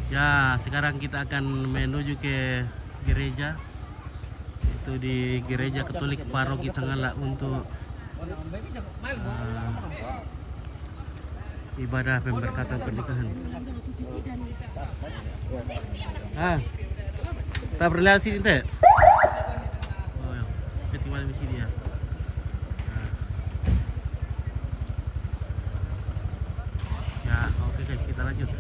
Ya, sekarang kita akan menuju ke gereja. Itu di Gereja Katolik Paroki Sanggala untuk ibadah pemberkatan pernikahan. Tak berlihat sini teh. Oh, ya. Kita tinggal di sini ya. Ya, oke guys, kita lanjut.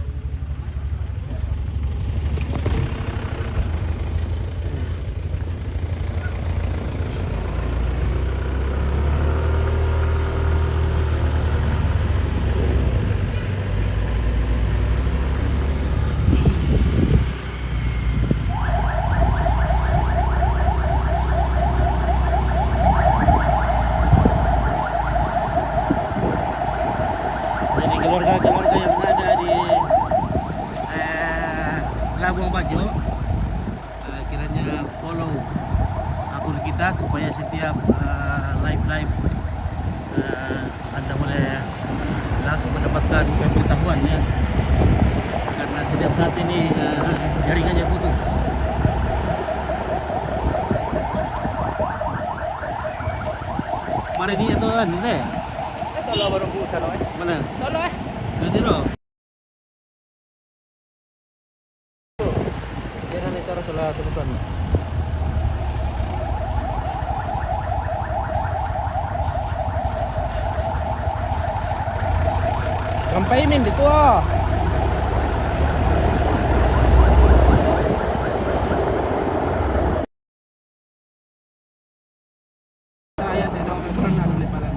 Jadi keluarga-keluarga yang ada di Labuang Bajo, kiranya follow akun kita supaya setiap live Anda boleh langsung mendapatkan pemberitahuan ya, karena setiap saat ini jaringannya putus. Mari dia tuh kan, teh. Tolo baru busa loh. Mana? Tolo Jadi loh. Jangan ditaruh salah temukan. Sampai min dito ah. Saya tidak pernah nulis palan.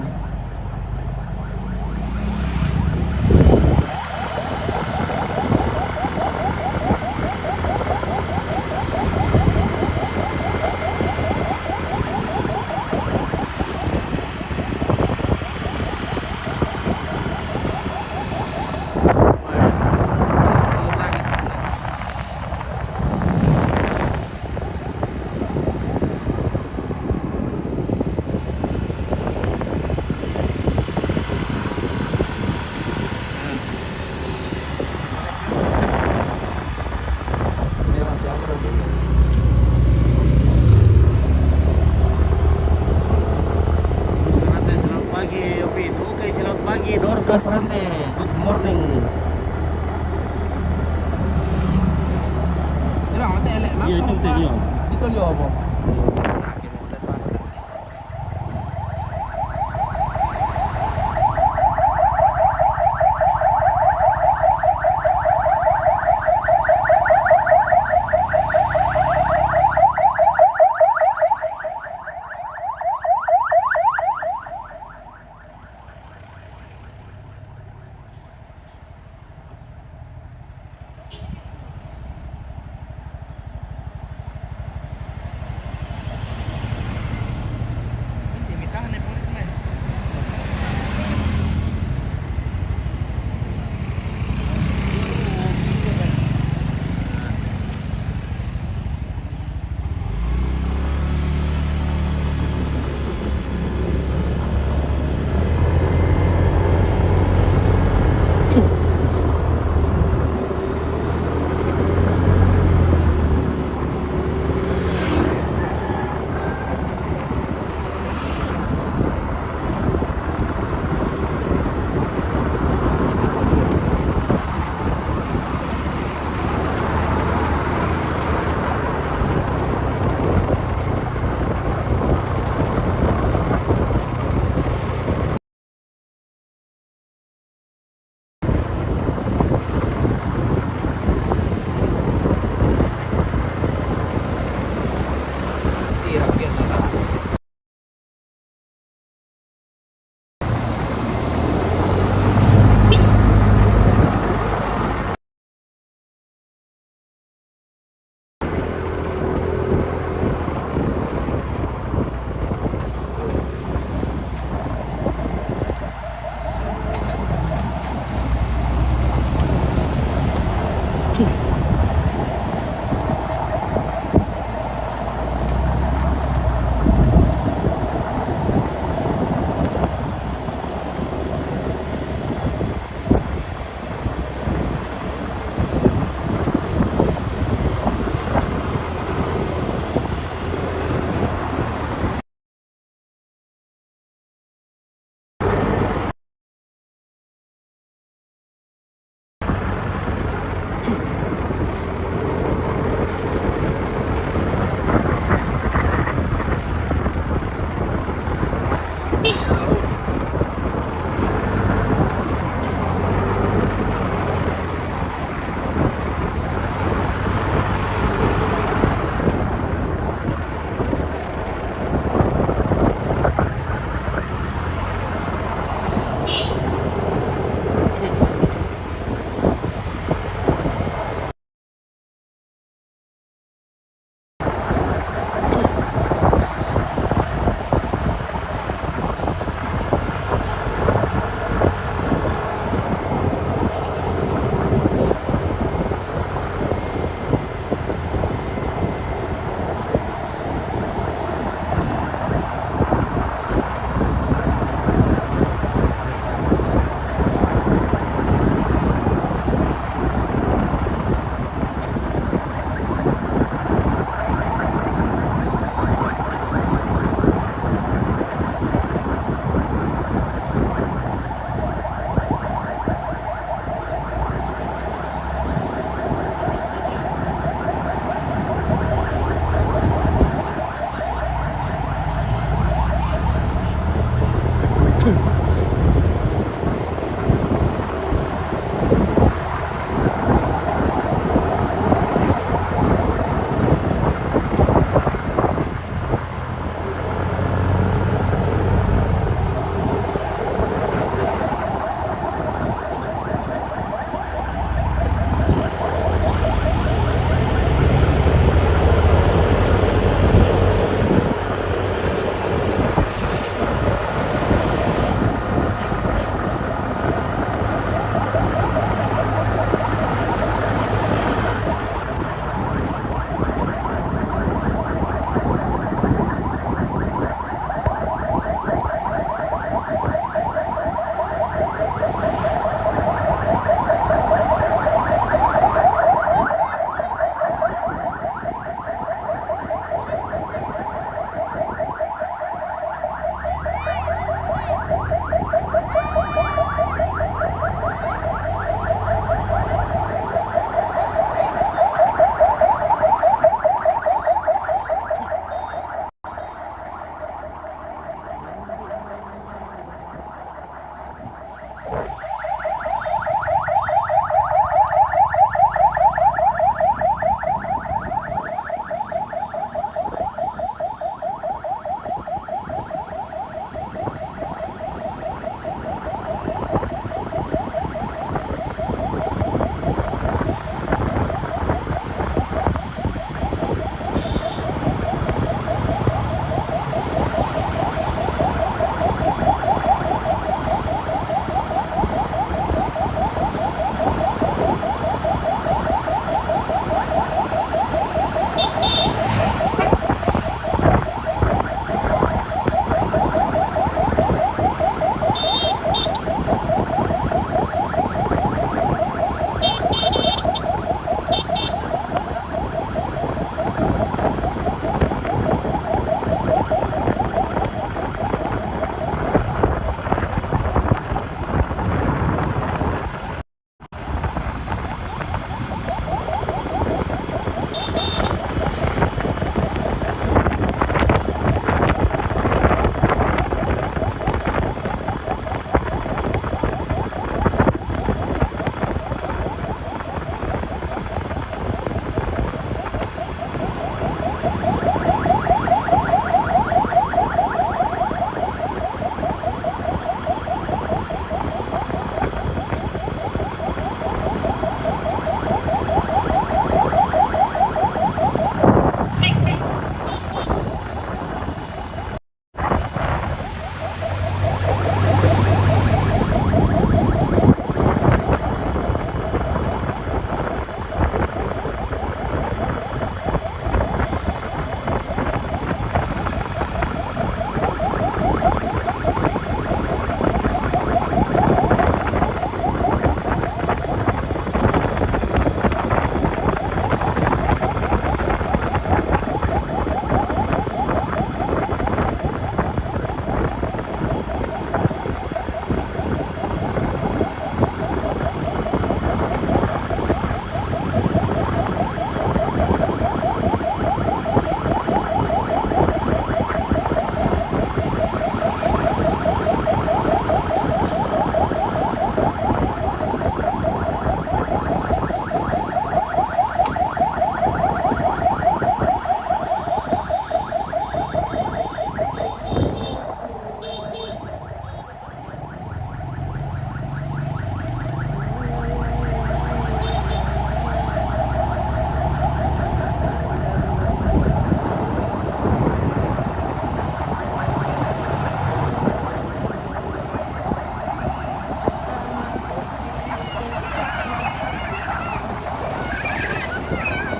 Selamat pagi, Opin. Oke, selamat pagi, Dorcas Rante. Good morning. Ilang ate elek mak. Iya, itu betul dia. Dito liyo apa?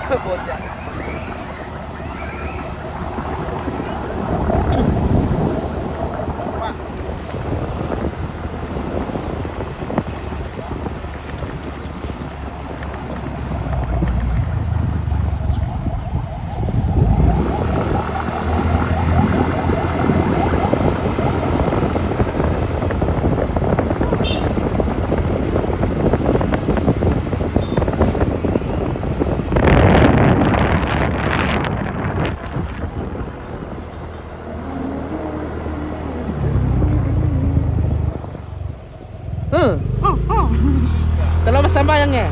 Bocah. Kalau mas sambayangnya.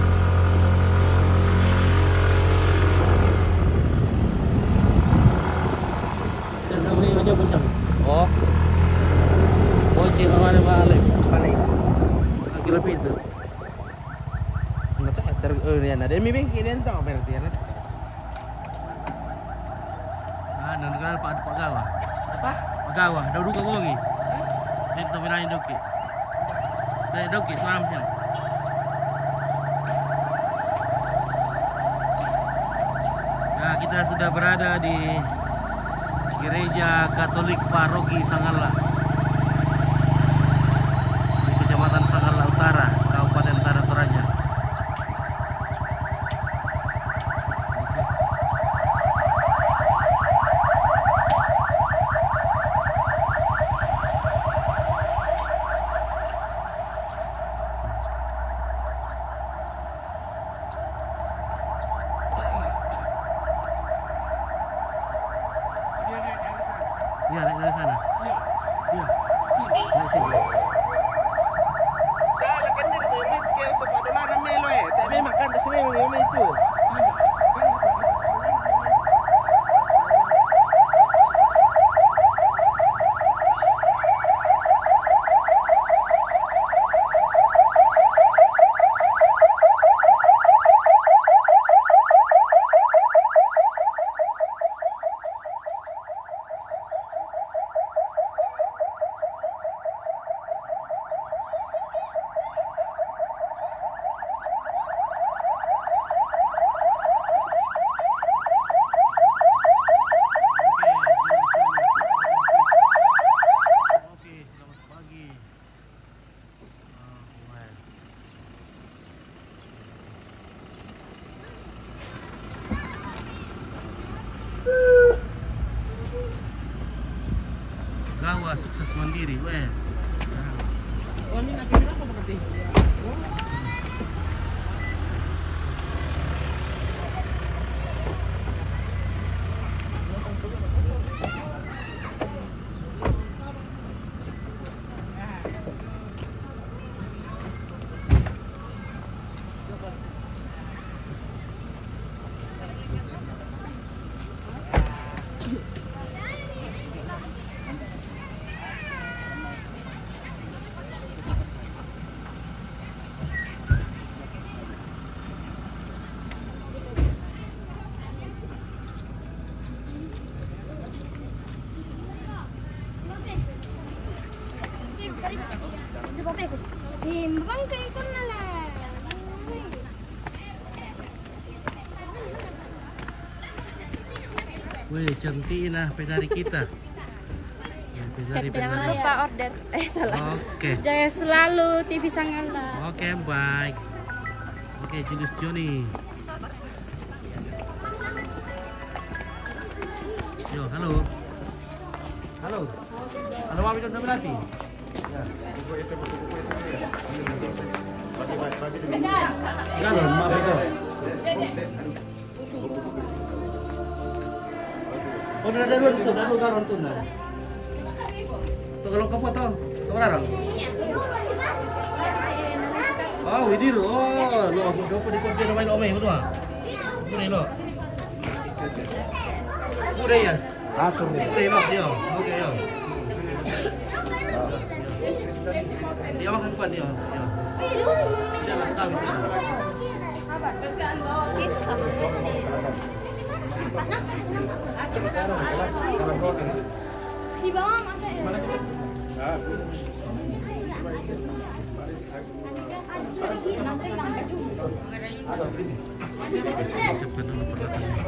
Oh, Bocil mana balik? balik. Lagi lebih itu. Enggak tahu yan ada mi bengki din to berarti yan. Ah, nanti Pak Gawa. Apa? Pak Gawa, dah dulu bongi. Itu binain doki. Doki selam siang. Nah, kita sudah berada di Gereja Katolik Paroki Sangala di Kecamatan Sangala Utara, Kabupaten Tanah Toraja. Iya, naik dari sana. Iya. Naik sini. Salah kan dari tu mit ke to padolaran melo tapi memang kan tas memang itu. Oke, selamat pagi. Gawa sukses mandiri, weh. Oh ini nak berapa berarti? Timbang kayak itu lah. Weh, cantik nah penari kita. Penari. Jangan lupa order. Salah. Oke. Jaya selalu TV Sangala. Oke, baik. Oke, Julius Joni. Yo, halo. Halo. Halo, Mami Don Berarti. Galon, maaf itu. Oh, sudah ada dulu itu, dah lu galon tuh nah. Tuh kalau kamu tahu, tahu orang? Oh, widir. Oh, lu aku dapat di kopi main omeh berdua. Boleh lo. Boleh ya? Atur ni. Boleh lo, yo. Oke, yo. Dia makan kuat dia. Yo. Jangan tahu. Si bawang ada ya? Siapkan dulu.